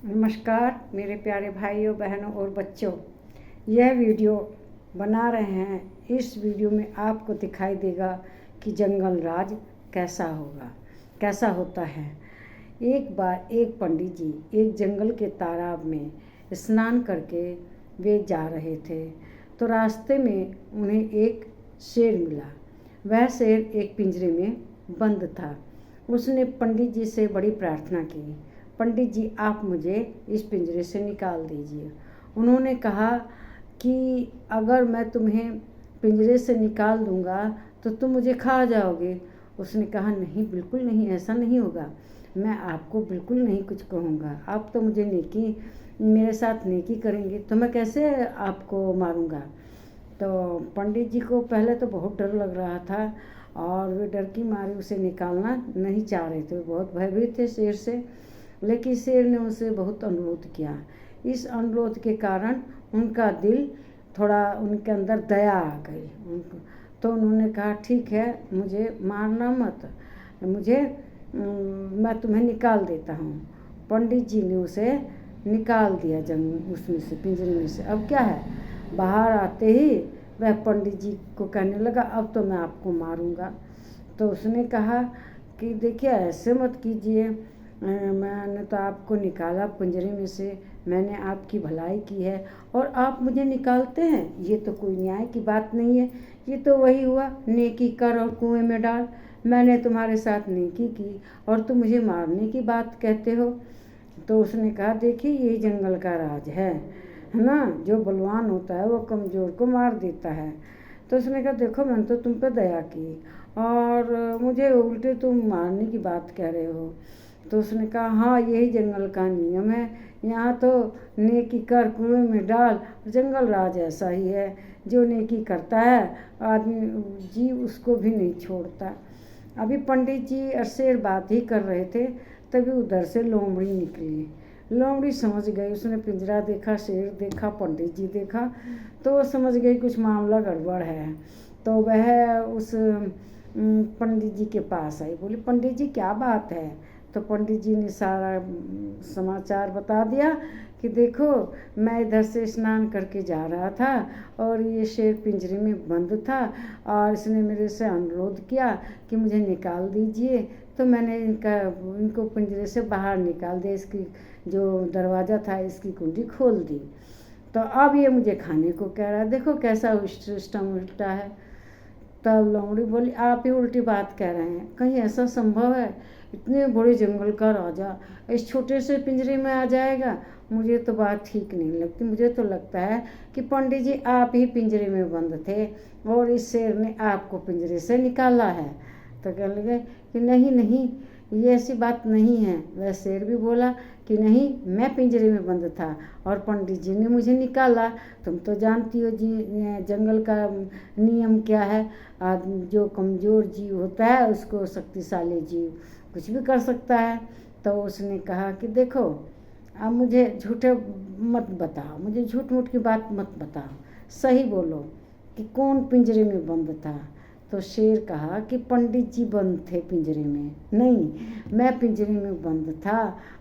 नमस्कार मेरे प्यारे भाइयों बहनों और बच्चों। यह वीडियो बना रहे हैं। इस वीडियो में आपको दिखाई देगा कि जंगल राज कैसा होगा, कैसा होता है। एक बार एक पंडित जी एक जंगल के तालाब में स्नान करके वे जा रहे थे, तो रास्ते में उन्हें एक शेर मिला। वह शेर एक पिंजरे में बंद था। उसने पंडित जी से बड़ी प्रार्थना की, पंडित जी आप मुझे इस पिंजरे से निकाल दीजिए। उन्होंने कहा कि अगर मैं तुम्हें पिंजरे से निकाल दूंगा तो तुम मुझे खा जाओगे। उसने कहा नहीं, बिल्कुल नहीं, ऐसा नहीं होगा। मैं आपको बिल्कुल नहीं कुछ कहूँगा। आप तो मुझे मेरे साथ नेकी करेंगे तो मैं कैसे आपको मारूँगा। तो पंडित जी को पहले तो बहुत डर लग रहा था और वे डर की मारे उसे निकालना नहीं चाह रहे थे। बहुत भयभीत थे शेर से। लेकिन शेर ने उनसे बहुत अनुरोध किया। इस अनुरोध के कारण उनका दिल थोड़ा, उनके अंदर दया आ गई तो उन्होंने कहा ठीक है, मुझे मारना मत, मैं तुम्हें निकाल देता हूँ। पंडित जी ने उसे निकाल दिया उसमें से, पिंजरे में से। अब क्या है, बाहर आते ही वह पंडित जी को कहने लगा अब तो मैं आपको मारूंगा। तो उसने कहा कि देखिए ऐसे मत कीजिए, मैंने तो आपको निकाला पिंजरे में से, मैंने आपकी भलाई की है और आप मुझे निकालते हैं, ये तो कोई न्याय की बात नहीं है। ये तो वही हुआ, नेकी कर और कुएं में डाल। मैंने तुम्हारे साथ नेकी की और तुम मुझे मारने की बात कहते हो। तो उसने कहा देखिए यही जंगल का राज है ना, जो बलवान होता है वो कमज़ोर को मार देता है। तो उसने कहा देखो मैंने तो तुम पे दया की और मुझे उल्टे तुम मारने की बात कह रहे हो। तो उसने कहा हाँ यही जंगल का नियम है, यहाँ तो नेकी कर कुएं में डाल। जंगल राज ऐसा ही है, जो नेकी करता है आदमी जीव उसको भी नहीं छोड़ता। अभी पंडित जी और शेर बात ही कर रहे थे, तभी उधर से लोमड़ी निकली। लोमड़ी समझ गई, उसने पिंजरा देखा, शेर देखा, पंडित जी देखा, तो वो समझ गई कुछ मामला गड़बड़ है। तो वह उस पंडित जी के पास आई, बोली पंडित जी क्या बात है। तो पंडित जी ने सारा समाचार बता दिया कि देखो मैं इधर से स्नान करके जा रहा था और ये शेर पिंजरे में बंद था और इसने मेरे से अनुरोध किया कि मुझे निकाल दीजिए, तो मैंने इनको पिंजरे से बाहर निकाल दिया, इसकी जो दरवाज़ा था इसकी कुंडी खोल दी। तो अब ये मुझे खाने को कह रहा है, देखो कैसा सिस्टम उल्टा है। तब लोमड़ी बोली आप ही उल्टी बात कह रहे हैं, कहीं ऐसा संभव है इतने बड़े जंगल का राजा इस छोटे से पिंजरे में आ जाएगा। मुझे तो बात ठीक नहीं लगती। मुझे तो लगता है कि पंडित जी आप ही पिंजरे में बंद थे और इस शेर ने आपको पिंजरे से निकाला है। तो कहने लगे कि नहीं नहीं, ये ऐसी बात नहीं है। वह शेर भी बोला कि नहीं, मैं पिंजरे में बंद था और पंडित जी ने मुझे निकाला। तुम तो जानती हो जी जंगल का नियम क्या है, जो कमज़ोर जीव होता है उसको शक्तिशाली जीव कुछ भी कर सकता है। तो उसने कहा कि देखो अब मुझे झूठे मत बताओ, मुझे झूठ मूठ की बात मत बताओ, सही बोलो कि कौन पिंजरे में बंद था। तो शेर कहा कि पंडित जी बंद थे पिंजरे में। नहीं, मैं पिंजरे में बंद था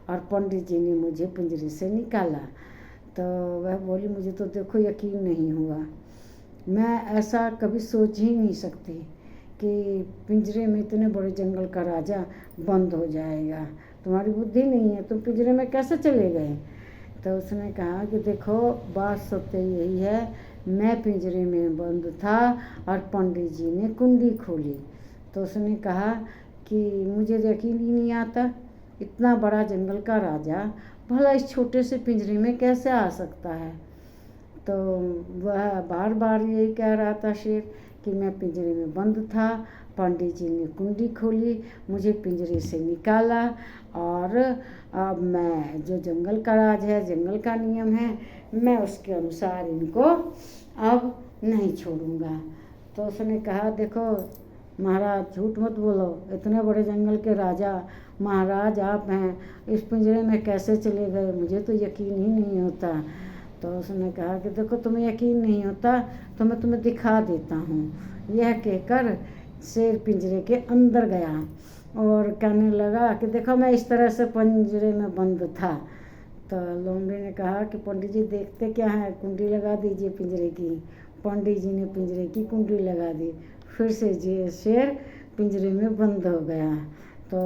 और पंडित जी ने मुझे पिंजरे से निकाला। तो वह बोली मुझे तो देखो यकीन नहीं हुआ, मैं ऐसा कभी सोच ही नहीं सकती कि पिंजरे में इतने बड़े जंगल का राजा बंद हो जाएगा। तुम्हारी बुद्धि नहीं है, तुम पिंजरे में कैसे चले गए। तो उसने कहा कि देखो बात सत्य यही है, मैं पिंजरे में बंद था और पंडित जी ने कुंडी खोली। तो उसने कहा कि मुझे यकीन ही नहीं आता, इतना बड़ा जंगल का राजा भला इस छोटे से पिंजरे में कैसे आ सकता है। तो वह बार बार यही कह रहा था शेर कि मैं पिंजरे में बंद था, पंडित जी ने कुंडी खोली, मुझे पिंजरे से निकाला और अब मैं जो जंगल का राज है, जंगल का नियम है, मैं उसके अनुसार इनको अब नहीं छोड़ूंगा। तो उसने कहा देखो महाराज झूठ मत बोलो, इतने बड़े जंगल के राजा महाराज आप हैं, इस पिंजरे में कैसे चले गए, मुझे तो यकीन ही नहीं होता। तो उसने कहा कि देखो तुम्हें यकीन नहीं होता तो मैं तुम्हें दिखा देता हूँ। यह कहकर शेर पिंजरे के अंदर गया और कहने लगा कि देखो मैं इस तरह से पिंजरे में बंद था। तो लोमड़ी ने कहा कि पंडित जी देखते क्या है, कुंडी लगा दीजिए पिंजरे की। पंडित जी ने पिंजरे की कुंडी लगा दी। फिर से शेर पिंजरे में बंद हो गया। तो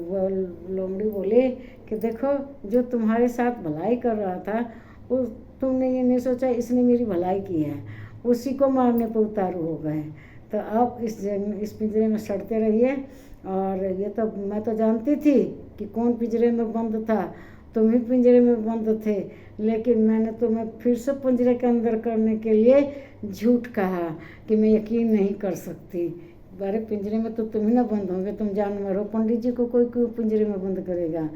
वो लोमड़ी बोले कि देखो, जो तुम्हारे साथ भलाई कर रहा था वो तुमने ये नहीं सोचा इसने मेरी भलाई की है, उसी को मारने पर उतारू हो गए। तो अब इस पिंजरे में सड़ते रहिए। और ये तो मैं तो जानती थी कि कौन पिंजरे में बंद था, तुम ही पिंजरे में बंद थे, लेकिन मैंने तुम्हें फिर से पिंजरे के अंदर करने के लिए झूठ कहा कि मैं यकीन नहीं कर सकती। अरे पिंजरे में तो तुम ही ना बंद होंगे, तुम जानवर हो, पंडित जी को कोई क्यों पिंजरे में बंद करेगा।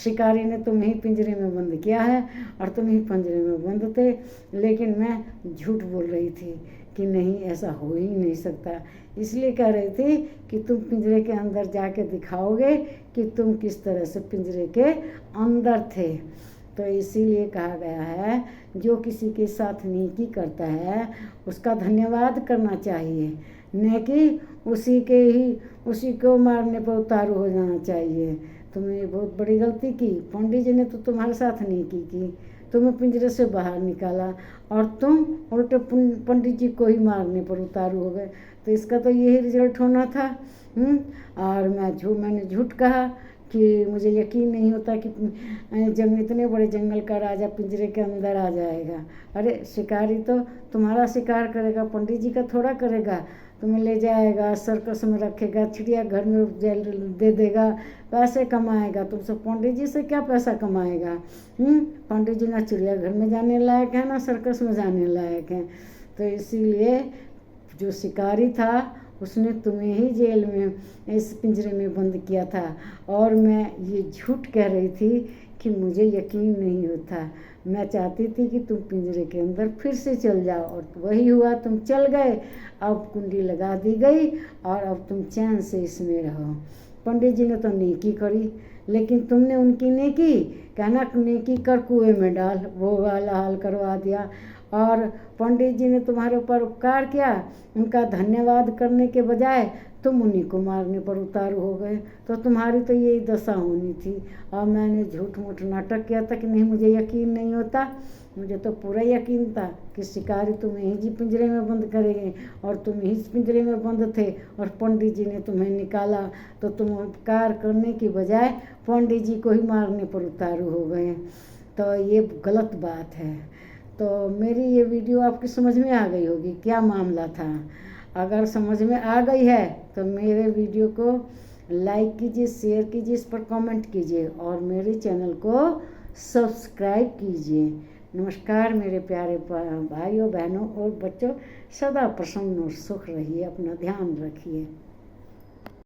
शिकारी ने तुम ही पिंजरे में बंद किया है और तुम ही पिंजरे में बंद थे, लेकिन मैं झूठ बोल रही थी कि नहीं, ऐसा हो ही नहीं सकता। इसलिए कह रही थी कि तुम पिंजरे के अंदर जाके दिखाओगे कि तुम किस तरह से पिंजरे के अंदर थे। तो इसीलिए कहा गया है, जो किसी के साथ नेकी करता है उसका धन्यवाद करना चाहिए, न कि उसी को मारने पर उतारू हो जाना चाहिए। तुमने बहुत बड़ी गलती की। पंडित जी ने तो तुम्हारे साथ नेकी की, तुम्हें पिंजरे से बाहर निकाला और तुम उल्टे पंडित जी को ही मारने पर उतारू हो गए। तो इसका तो यही रिजल्ट होना था। और मैंने झूठ कहा कि मुझे यकीन नहीं होता कि इतने बड़े जंगल का राजा पिंजरे के अंदर आ जाएगा। अरे शिकारी तो तुम्हारा शिकार करेगा, पंडित जी का थोड़ा करेगा। तुम्हें ले जाएगा, सर्कस में रखेगा, चिड़ियाघर में जेल दे देगा, पैसे कमाएगा। तुमसे पंडित जी से क्या पैसा कमाएगा? पंडित जी ना चिड़ियाघर में जाने लायक है ना सर्कस में जाने लायक हैं। तो इसीलिए जो शिकारी था उसने तुम्हें ही जेल में इस पिंजरे में बंद किया था। और मैं ये झूठ कह रही थी कि मुझे यकीन नहीं होता। मैं चाहती थी कि तुम पिंजरे के अंदर फिर से चल जाओ, और वही हुआ, तुम चल गए। अब कुंडी लगा दी गई और अब तुम चैन से इसमें रहो। पंडित जी ने तो नेकी करी, लेकिन तुमने उनकी नेकी कहना नेकी कर कुएं में डाल, वो वाला हाल करवा दिया। और पंडित जी ने तुम्हारे ऊपर उपकार किया, उनका धन्यवाद करने के बजाय तुम उन्हीं को मारने पर उतारू हो गए। तो तुम्हारी तो यही दशा होनी थी। और मैंने झूठ मूठ नाटक किया था कि नहीं, मुझे यकीन नहीं होता। मुझे तो पूरा यकीन था कि शिकारी तुम्हें ही जी पिंजरे में बंद करेंगे, और तुम ही पिंजरे में बंद थे और पंडित जी ने तुम्हें निकाला। तो तुम उपकार करने की बजाय पंडित जी को ही मारने पर उतारू हो गए। तो ये गलत बात है। तो मेरी ये वीडियो आपकी समझ में आ गई होगी क्या मामला था। अगर समझ में आ गई है तो मेरे वीडियो को लाइक कीजिए, शेयर कीजिए, इस पर कमेंट कीजिए और मेरे चैनल को सब्सक्राइब कीजिए। नमस्कार मेरे प्यारे भाइयों, बहनों और बच्चों, सदा प्रसन्न और सुख रहिए, अपना ध्यान रखिए।